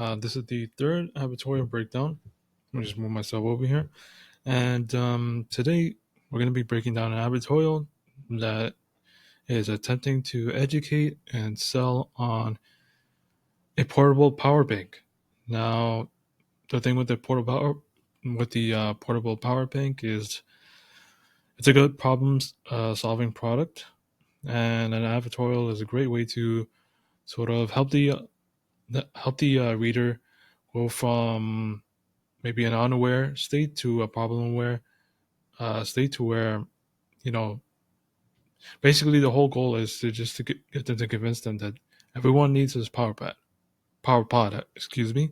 This is the third advertorial breakdown. I'll just move myself over here. And today we're going to be breaking down an advertorial that is attempting to educate and sell on a portable power bank. Now, the thing with the portable power bank is it's a good problem solving product, and an advertorial is a great way to sort of help the reader go from maybe an unaware state to a problem aware state to where you know basically the whole goal is to just to get them to convince them that everyone needs this power pod, excuse me.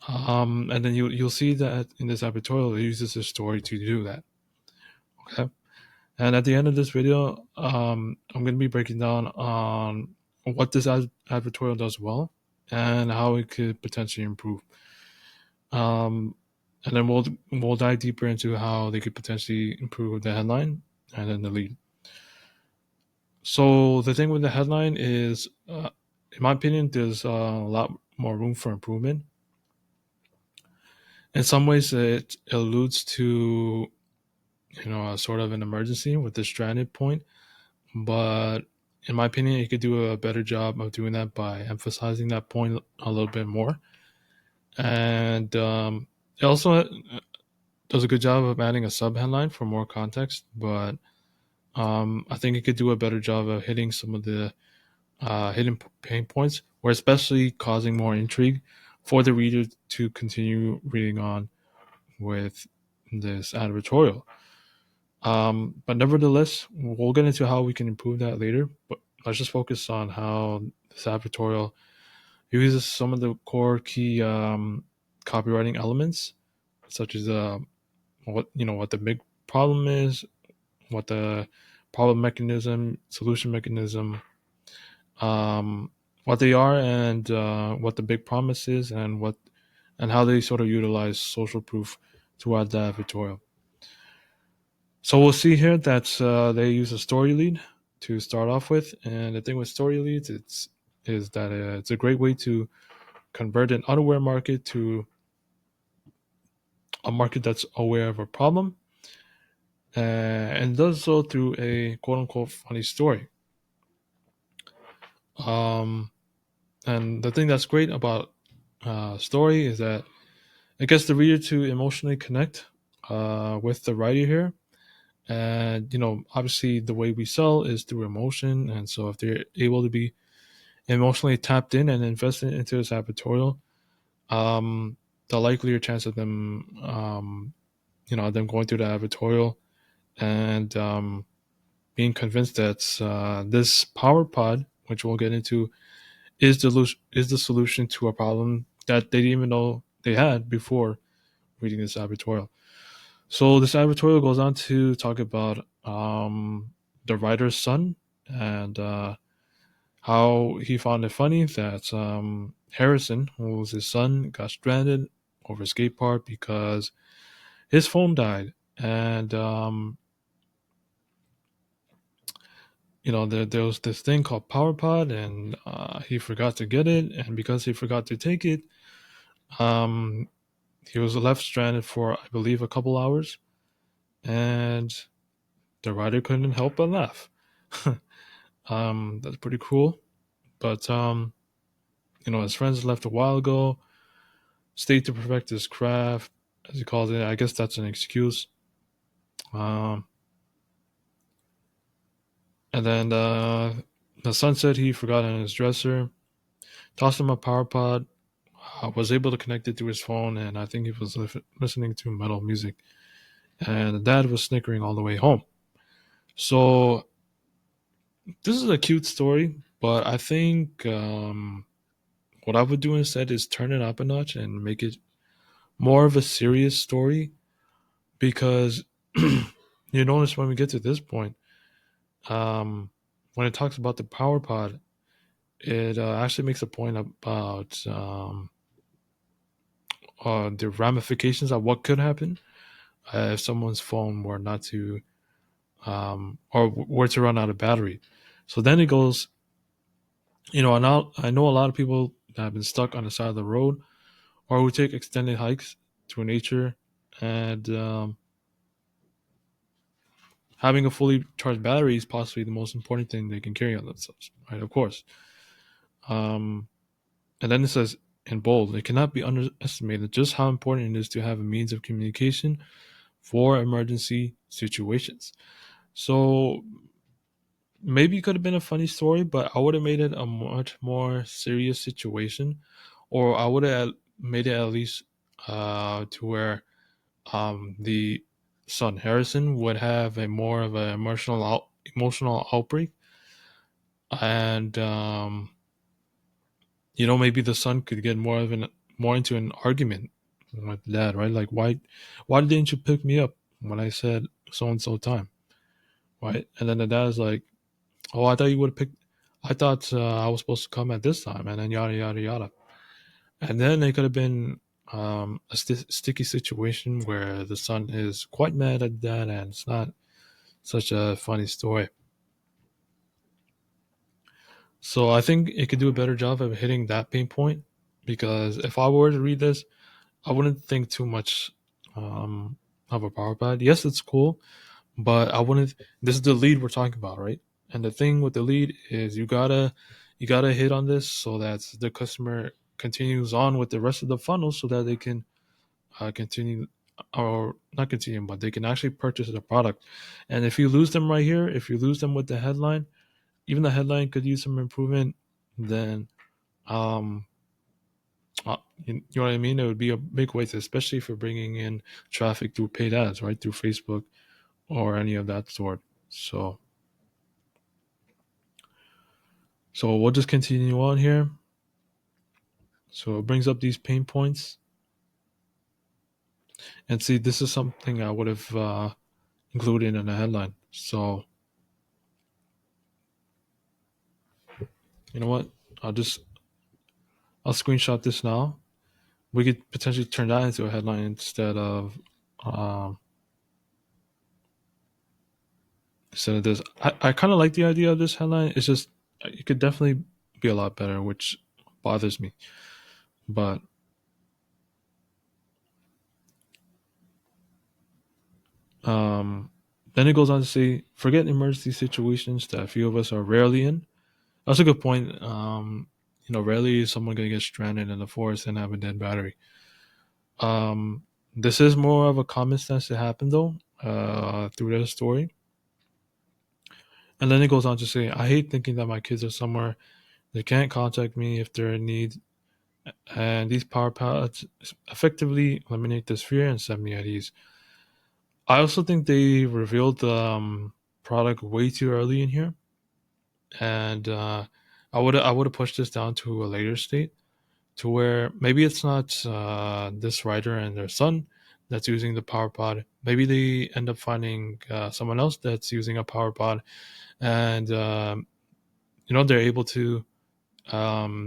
And then you'll see that in this advertorial it uses a story to do that. Okay. And at the end of this video, I'm going to be breaking down on what this advertorial does well and how it could potentially improve. Um, and then we'll dive deeper into how they could potentially improve the headline and then the lead. So the thing with the headline is, in my opinion, there's a lot more room for improvement. In some ways, it alludes to a sort of an emergency with the stranded point, but in my opinion, it could do a better job of doing that by emphasizing that point a little bit more. And it also does a good job of adding a sub headline for more context, but I think it could do a better job of hitting some of the hidden pain points, or especially causing more intrigue for the reader to continue reading on with this advertorial. But nevertheless, we'll get into how we can improve that later. But let's just focus on how this advertorial uses some of the core key copywriting elements, such as what the big problem is, what the problem mechanism, solution mechanism, what they are, and what the big promise is, and how they sort of utilize social proof throughout the advertorial. So we'll see here that they use a story lead to start off with, and the thing with story leads is that it's a great way to convert an unaware market to a market that's aware of a problem, and does so through a quote unquote funny story. And the thing that's great about story is that it gets the reader to emotionally connect with the writer here. And obviously the way we sell is through emotion, and so if they're able to be emotionally tapped in and invested into this advertorial, the likelier chance of them them going through the advertorial and being convinced that this power pod, which we'll get into, is the solution to a problem that they didn't even know they had before reading this advertorial. So this advertorial goes on to talk about the writer's son, and how he found it funny that Harrison, who was his son, got stranded over a skate park because his phone died. And there was this thing called PowerPod, and he forgot to get it, and because he forgot to take it, he was left stranded for, I believe, a couple hours, and the writer couldn't help but laugh. That's pretty cool. But his friends left a while ago, stayed to perfect his craft, as he calls it. I guess that's an excuse. Um, and then the son said he forgot in his dresser, tossed him a power pod, was able to connect it to his phone, and I think he was listening to metal music. And the dad was snickering all the way home. So this is a cute story, but I think what I would do instead is turn it up a notch and make it more of a serious story, because you notice when we get to this point, when it talks about the power pod, it actually makes a point about the ramifications of what could happen if someone's phone were not to or were to run out of battery. So then it goes, I know a lot of people that have been stuck on the side of the road or who take extended hikes to nature. And having a fully charged battery is possibly the most important thing they can carry on themselves, right? Of course. Um, and then it says in bold, it cannot be underestimated just how important it is to have a means of communication for emergency situations. So maybe it could have been a funny story, but I would have made it a much more serious situation, or I would have made it at least to where the son Harrison would have a more of an emotional outbreak, and maybe the son could get more into an argument with the dad, right? Like why didn't you pick me up when I said so and so time, right? And then the dad is like, oh, I thought you would have picked. I thought I was supposed to come at this time, and then yada yada yada. And then it could have been a sticky situation where the son is quite mad at dad, and it's not such a funny story. So I think it could do a better job of hitting that pain point, because if I were to read this, I wouldn't think too much um, of a power pad. Yes, it's cool, but I wouldn't. This is the lead we're talking about, right? And the thing with the lead is you gotta hit on this so that the customer continues on with the rest of the funnel, so that they can continue, or not continue, but they can actually purchase the product. And if you lose them right here, if you lose them with the headline, even the headline could use some improvement. Then um, you know what I mean? It would be a big waste, especially for bringing in traffic through paid ads, right, through Facebook or any of that sort. So, so we'll just continue on here. So it brings up these pain points, and see, this is something I would have included in the headline. So, you know what? I'll screenshot this now. We could potentially turn that into a headline um, instead of this. I kind of like the idea of this headline. It's just it could definitely be a lot better, which bothers me. But um, then it goes on to say, forget emergency situations that a few of us are rarely in. That's a good point. Rarely is someone going to get stranded in the forest and have a dead battery. This is more of a common sense to happen, though, through the story. And then it goes on to say, I hate thinking that my kids are somewhere. They can't contact me if they're in need. And these power pads effectively eliminate this fear and set me at ease. I also think they revealed the product way too early in here. And I would have pushed this down to a later state, to where maybe it's not this writer and their son that's using the power pod. Maybe they end up finding someone else that's using a power pod, and they're able to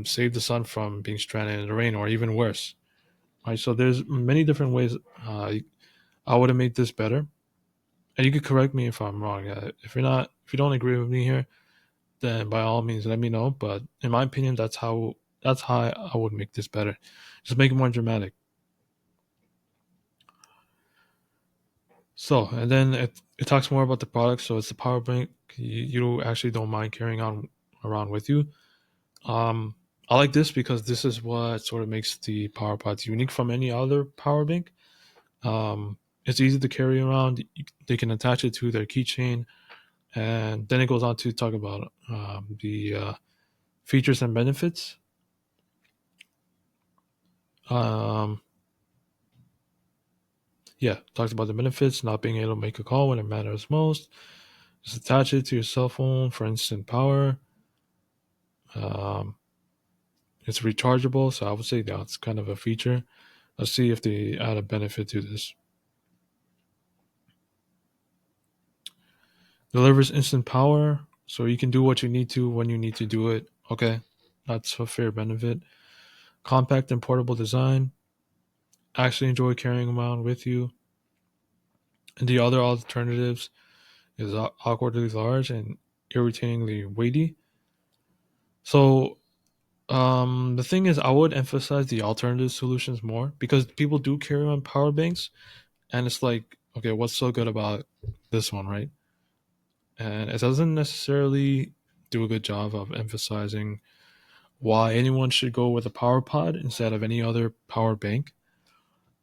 save the son from being stranded in the rain, or even worse. Right. So there's many different ways I would have made this better, and you could correct me if I'm wrong. If you don't agree with me here, then by all means let me know. But in my opinion, that's how I would make this better. Just make it more dramatic. So, and then it talks more about the product. So it's the power bank you actually don't mind carrying on around with you. Um, I like this because this is what sort of makes the power pods unique from any other power bank. It's easy to carry around. They can attach it to their keychain, and then it goes on to talk about the features and benefits. Um, yeah, talks about the benefits, not being able to make a call when it matters most. Just attach it to your cell phone for instant power. Um, it's rechargeable, so I would say that's kind of a feature. Let's see if they add a benefit to this. Delivers instant power, so you can do what you need to when you need to do it. Okay, that's a fair benefit. Compact and portable design. Actually enjoy carrying them around with you. And the other alternatives is awkwardly large and irritatingly weighty. So The thing is, I would emphasize the alternative solutions more because people do carry on power banks, and it's like, okay, what's so good about this one, right? And it doesn't necessarily do a good job of emphasizing why anyone should go with a power pod instead of any other power bank.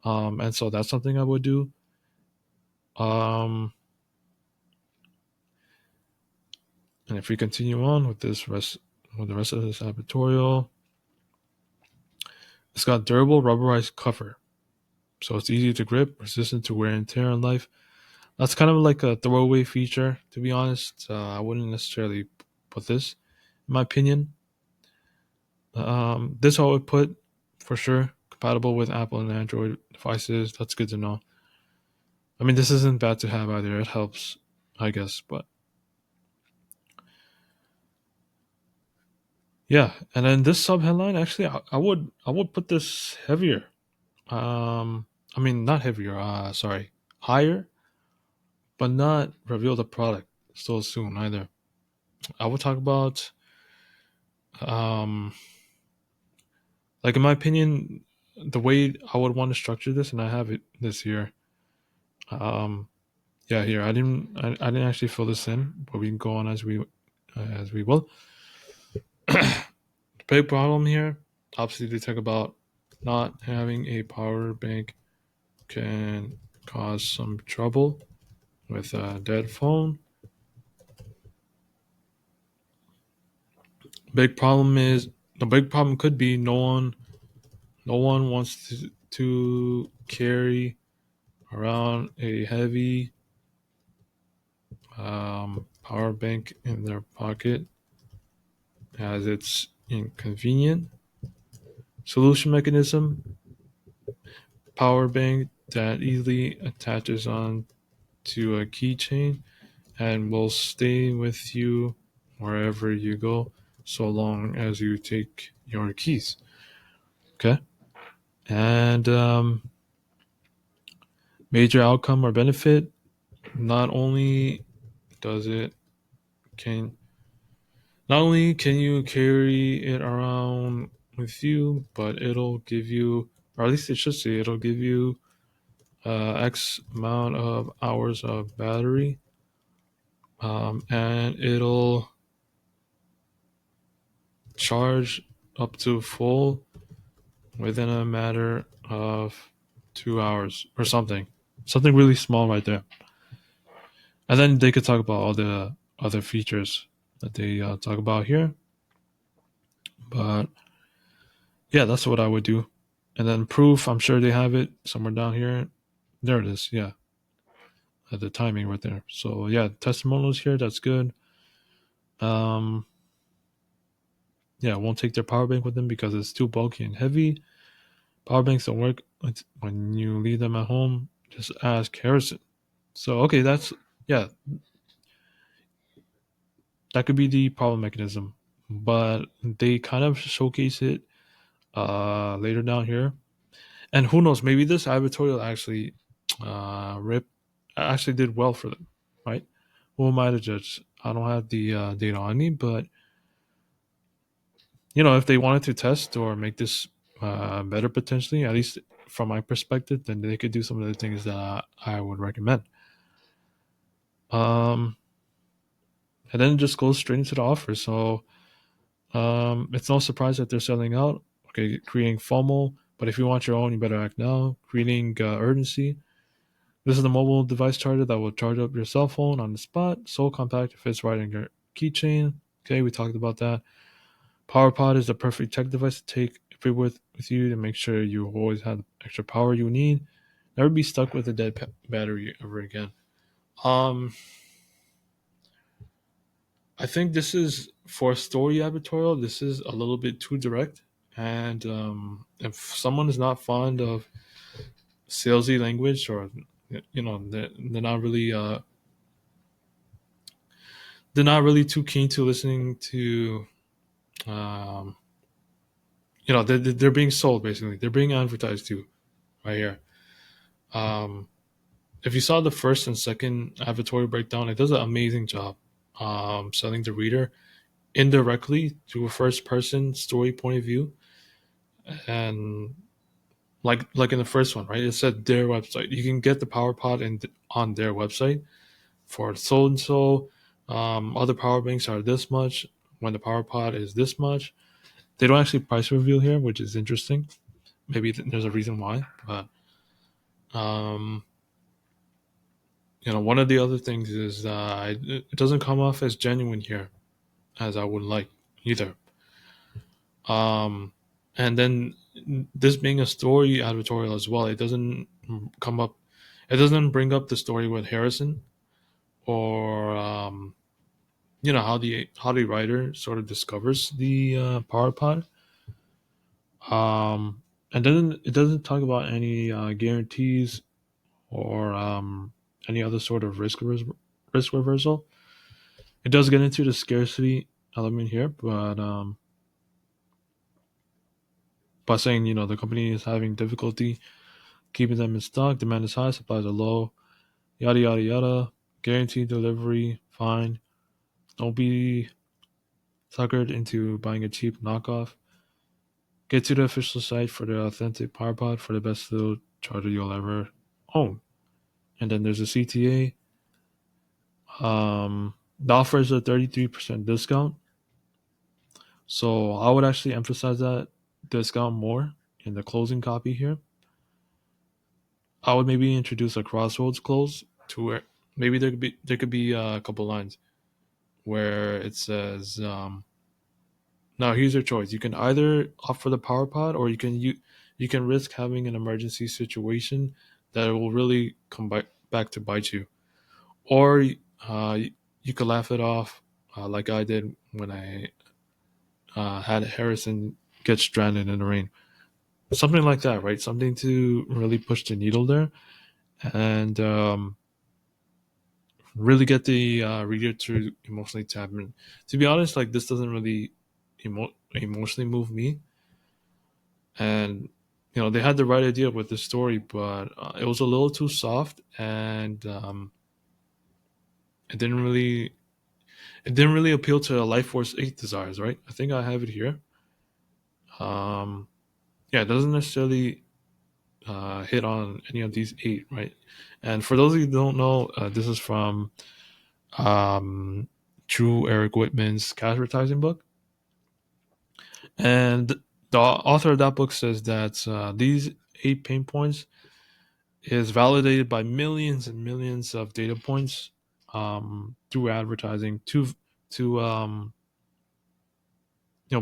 And so that's something I would do. Um, and if we continue on with with the rest of this advertorial, it's got durable rubberized cover, so it's easy to grip, resistant to wear and tear in life. That's kind of like a throwaway feature, to be honest. I wouldn't necessarily put this, in my opinion. This I would put for sure compatible with Apple and Android devices. That's good to know. I mean, this isn't bad to have either. It helps, I guess. But yeah, and then this sub headline, actually, I would put this heavier. I mean, not heavier. Sorry, higher, but not reveal the product so soon either. I would talk about, um, like in my opinion, the way I would want to structure this, and I have it this year. Um, yeah, here I didn't actually fill this in, but we can go on as we will. The big problem here, obviously, they talk about not having a power bank can cause some trouble with a dead phone. Big problem is the big problem could be no one wants to carry around a heavy power bank in their pocket as it's inconvenient. Solution mechanism: power bank that easily attaches on to a keychain and will stay with you wherever you go so long as you take your keys. Okay. And major outcome or benefit: not only does it can not only can you carry it around with you, but it'll give you, or at least it should say, it'll give you X amount of hours of battery, and it'll charge up to full within a matter of 2 hours or something. Something really small right there. And then they could talk about all the other features that they talk about here. But yeah, that's what I would do. And then proof, I'm sure they have it somewhere down here. There it is. Yeah, at the timing right there. So yeah, testimonials here. That's good. Um, yeah, won't take their power bank with them because it's too bulky and heavy. Power banks don't work when you leave them at home. Just ask Harrison. So okay, that's yeah, that could be the problem mechanism, but they kind of showcase it later down here. And who knows, maybe this advertorial actually rip actually did well for them, right? Who am I to judge? I don't have the data on me, but if they wanted to test or make this better potentially, at least from my perspective, then they could do some of the things that I would recommend. Um, and then it just goes straight into the offer. So it's no surprise that they're selling out. Okay, creating FOMO, but if you want your own, you better act now. Creating urgency. This is the mobile device charger that will charge up your cell phone on the spot. So compact, it fits right in your keychain. Okay, we talked about that. PowerPod is the perfect tech device to take everywhere with you to make sure you always have the extra power you need. Never be stuck with a dead battery ever again. Um, I think this is for a story advertorial. This is a little bit too direct, and if someone is not fond of salesy language, or they're not really too keen to listening to, um, they're being sold basically. They're being advertised to right here. Um, if you saw the first and second advertorial breakdown, it does an amazing job selling the reader. indirectly to a first person story point of view. And like in the first one, right? It said their website. You can get the power pod on their website for so and so. Other power banks are this much when the power pod is this much. They don't actually price reveal here, which is interesting. Maybe there's a reason why, but um, one of the other things is it doesn't come off as genuine here as I would like either. Um, and then this being a story advertorial as well, it doesn't come up. It doesn't bring up the story with Harrison or how the writer sort of discovers the power pod. And then it doesn't talk about any guarantees or any other sort of risk reversal. It does get into the scarcity element here, but by saying the company is having difficulty keeping them in stock, demand is high, supplies are low, yada yada yada. Guaranteed delivery, fine. Don't be suckered into buying a cheap knockoff. Get to the official site for the authentic power pod for the best little charger you'll ever own. And then there's a CTA. The offer is a 33% discount. So I would actually emphasize that discount more in the closing copy here. I would maybe introduce a crossroads close to where maybe there could be a couple lines where it says, now here's your choice. You can either opt for the power pod, or you can risk having an emergency situation that will really come back to bite you, or uh, you could laugh it off like I did when I had Harrison get stranded in the rain. Something like that, right? Something to really push the needle there and really get the reader to emotionally tap in. To be honest, like this doesn't really emotionally move me, and they had the right idea with the story, but it was a little too soft, and it didn't really it didn't really appeal to Life Force 8 desires, right? I think I have it here. Um, yeah, it doesn't necessarily hit on any of these eight, right? And for those of you who don't know, this is from True Eric Whitman's cash advertising book. And the author of that book says that these eight pain points is validated by millions and millions of data points through advertising to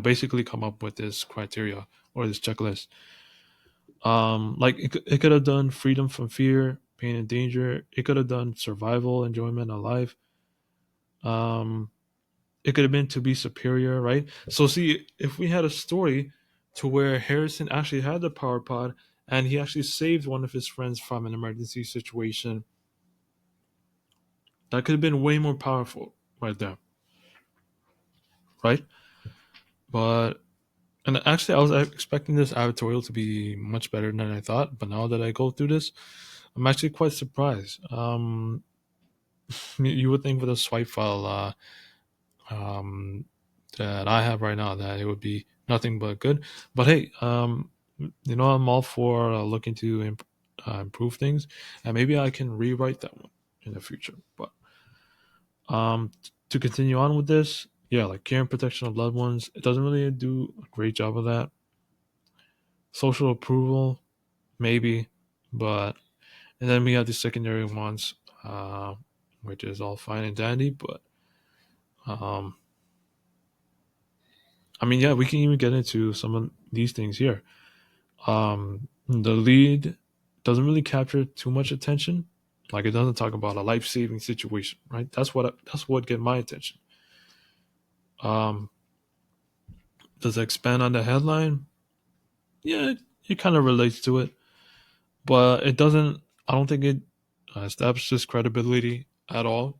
basically come up with this criteria or this checklist. Like it could have done freedom from fear, pain and danger. It could have done survival, enjoyment of life. Um, it could have been to be superior, right? So see, if we had a story to where Harrison actually had the power pod and he actually saved one of his friends from an emergency situation, that could have been way more powerful right there, right? But and actually, I was expecting this advertorial to be much better than I thought. But now that I go through this, I'm actually quite surprised. You would think with a swipe file um, that I have right now that it would be nothing but good. But hey, I'm all for looking to improve things, and maybe I can rewrite that one in the future. But to continue on with this, yeah, like care and protection of loved ones, it doesn't really do a great job of that. Social approval, maybe, but and then we have the secondary ones, which is all fine and dandy, but um, I mean, yeah, we can even get into some of these things here. The lead doesn't really capture too much attention. Like it doesn't talk about a life saving situation, right? That's what get my attention. Um, does it expand on the headline? Yeah, it kind of relates to it, but it doesn't. I don't think it establishes credibility at all.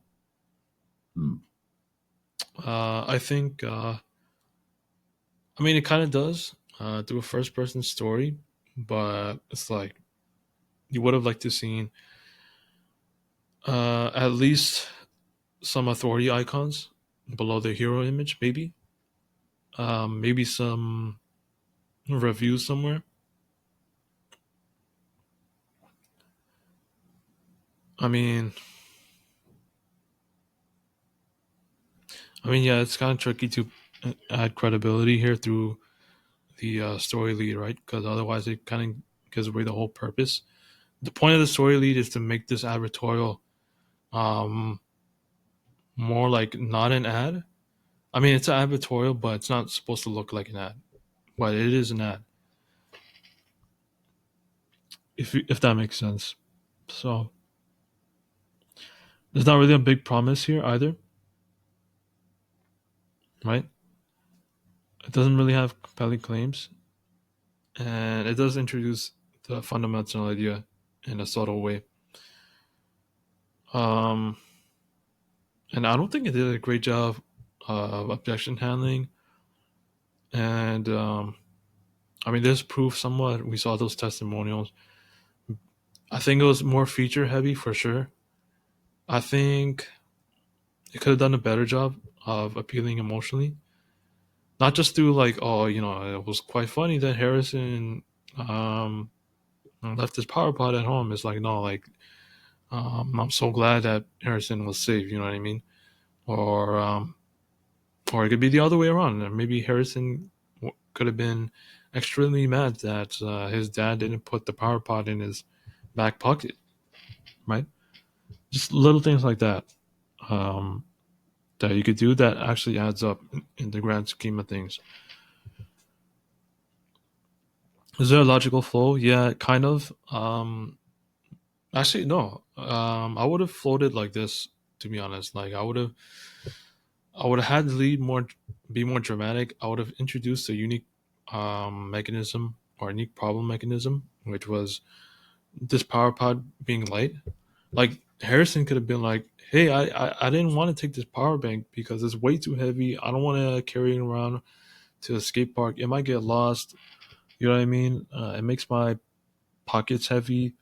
I think. I mean, it kind of does through a first person story, but it's like you would have liked to seen at least some authority icons below the hero image, maybe. maybe some reviews somewhere. I mean, yeah, it's kind of tricky to add credibility here through the story lead, right? Because otherwise, it kind of gives away the whole purpose. The point of the story lead is to make this advertorial um, more like not an ad. I mean, it's an advertorial, but it's not supposed to look like an ad. But it is an ad, if that makes sense. So there's not really a big promise here either, right? It doesn't really have compelling claims, and it does introduce the fundamental idea in a subtle way. Um, and I don't think it did a great job of objection handling. And I mean, there's proof somewhat. We saw those testimonials. I think it was more feature heavy for sure. I think it could have done a better job of appealing emotionally, not just through like, oh, it was quite funny that Harrison um, left his power pod at home. It's like, no, like, I'm so glad that Harrison was safe. You know what I mean? Or or it could be the other way around. Maybe Harrison could have been extremely mad that his dad didn't put the power pod in his back pocket, right? Just little things like that um, that you could do that actually adds up in the grand scheme of things. Is there a logical flow? Yeah, kind of. Actually, no. I would have floated like this, to be honest. Like I would have had the lead be more dramatic. I would have introduced a unique mechanism or unique problem mechanism, which was this power pod being light. Like Harrison could have been like, "Hey, I didn't want to take this power bank because it's way too heavy. I don't want to carry it around to the skate park. It might get lost. You know what I mean? It makes my pockets heavy,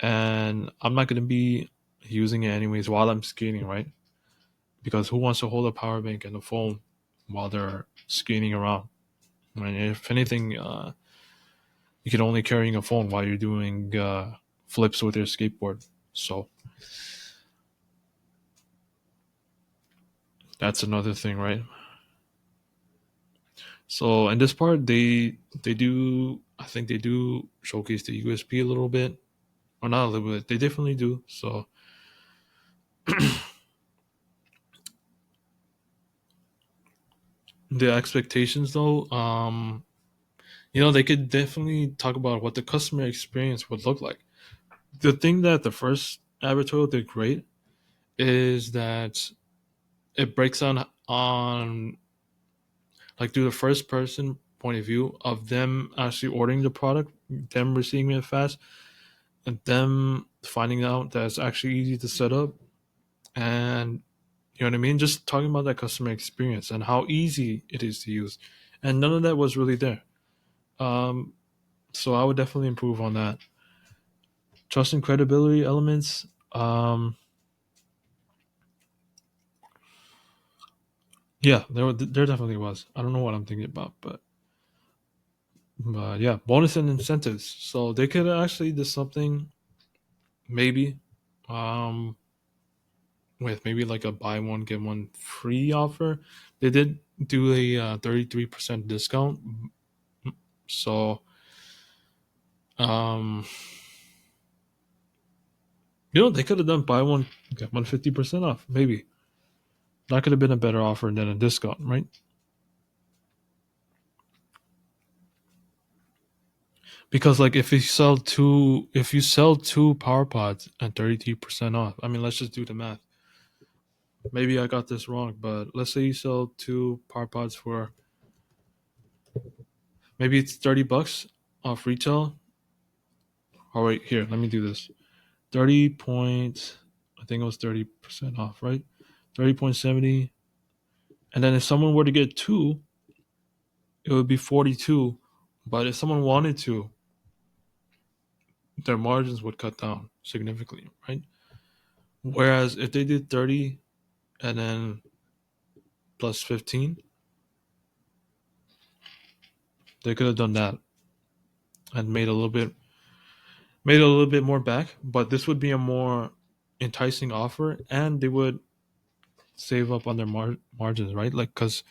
and I'm not gonna be using it anyways while I'm skating, right? Because who wants to hold a power bank and a phone while they're skating around? I mean, if anything, you can only carrying a phone while you're doing flips with your skateboard. So that's another thing, right? So in this part, they do. I think they do showcase the USP a little bit, or not a little bit. They definitely do. So the expectations, though, they could definitely talk about what the customer experience would look like. The thing that the first Advertorial did great is that it breaks down on like through the first person point of view of them actually ordering the product, them receiving it fast, and them finding out that it's actually easy to set up, and you know what I mean. Just talking about that customer experience and how easy it is to use, and none of that was really there. Um, so I would definitely improve on that. Trust and credibility elements. Yeah, there definitely was. I don't know what I'm thinking about, but yeah, bonus and incentives. So they could actually do something maybe, um, with maybe like a buy one get one free offer. They did do a 33% discount, so um, they could have done buy one get one 50% off. Maybe that could have been a better offer than a discount, right? Because like if you sell two power pods at 33% off, I mean, let's just do the math. Maybe I got this wrong, but let's say you sell two power pods for maybe it's $30 off retail. All right, here, let me do this. 30 point, I think it was 30% off, right? 30.70. And then if someone were to get two, it would be 42. But if someone wanted to, their margins would cut down significantly, right? Whereas if they did 30 and then plus 15, They could have done that and made a little bit more back, but this would be a more enticing offer, and they would save up on their margins, right? Like, because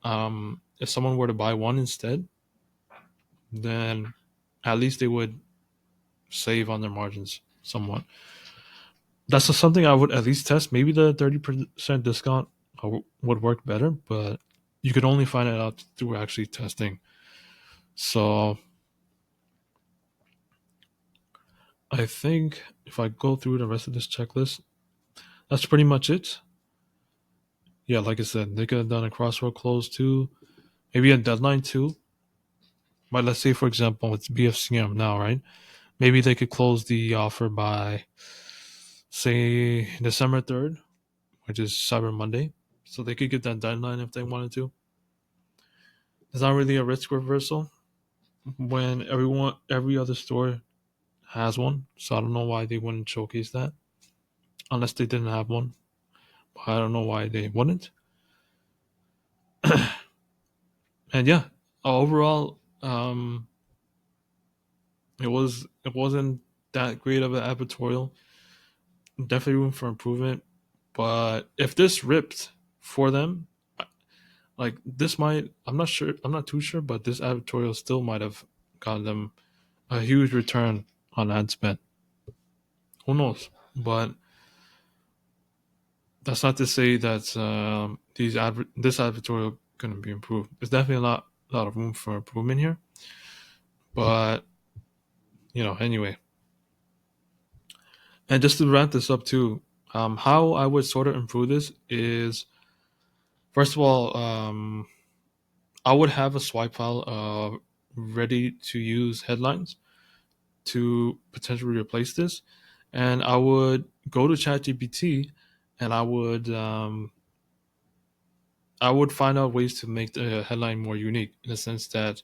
if someone were to buy one instead, then at least they would save on their margins somewhat. That's just something I would at least test. Maybe the 30% discount would work better, but you could only find it out through actually testing. So I think if I go through the rest of this checklist, that's pretty much it. Yeah, like I said, they could have done a crossroad close too, maybe a deadline too. But let's say, for example, it's BFCM now, right? Maybe they could close the offer by, say, December 3rd, which is Cyber Monday. So they could get that deadline if they wanted to. It's not really a risk reversal when every other store has one. So I don't know why they wouldn't showcase that unless they didn't have one. I don't know why they wouldn't. And yeah, overall, it wasn't that great of an advertorial. Definitely room for improvement. But if this ripped for them, like this might, I'm not sure, I'm not too sure, but this advertorial still might have gotten them a huge return on ad spend. Who knows? But that's not to say that this advertorial couldn't be improved. There's definitely a lot of room for improvement here. But anyway, and just to wrap this up too, how I would sort of improve this is, first of all, I would have a swipe file ready to use headlines to potentially replace this, and I would go to ChatGPT and I would find out ways to make the headline more unique in the sense that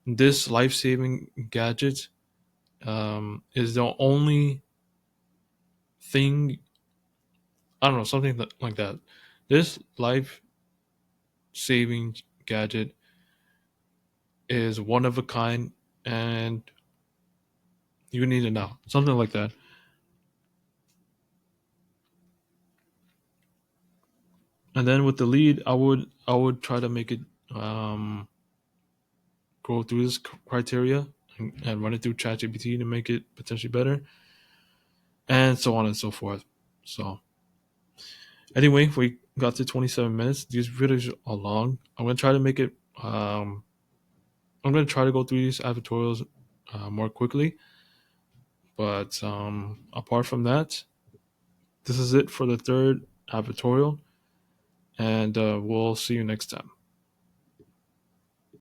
this life saving gadget is the only thing, I don't know, something like that. This life saving gadget is one of a kind, and you need it now. Something like that. And then with the lead, I would try to make it um, go through this criteria and run it through ChatGPT to make it potentially better, and so on and so forth. So anyway, we got to 27 minutes. These videos are long. I'm gonna try to make it. I'm gonna try to go through these advertorials more quickly. But apart from that, this is it for the third advertorial, and we'll see you next time.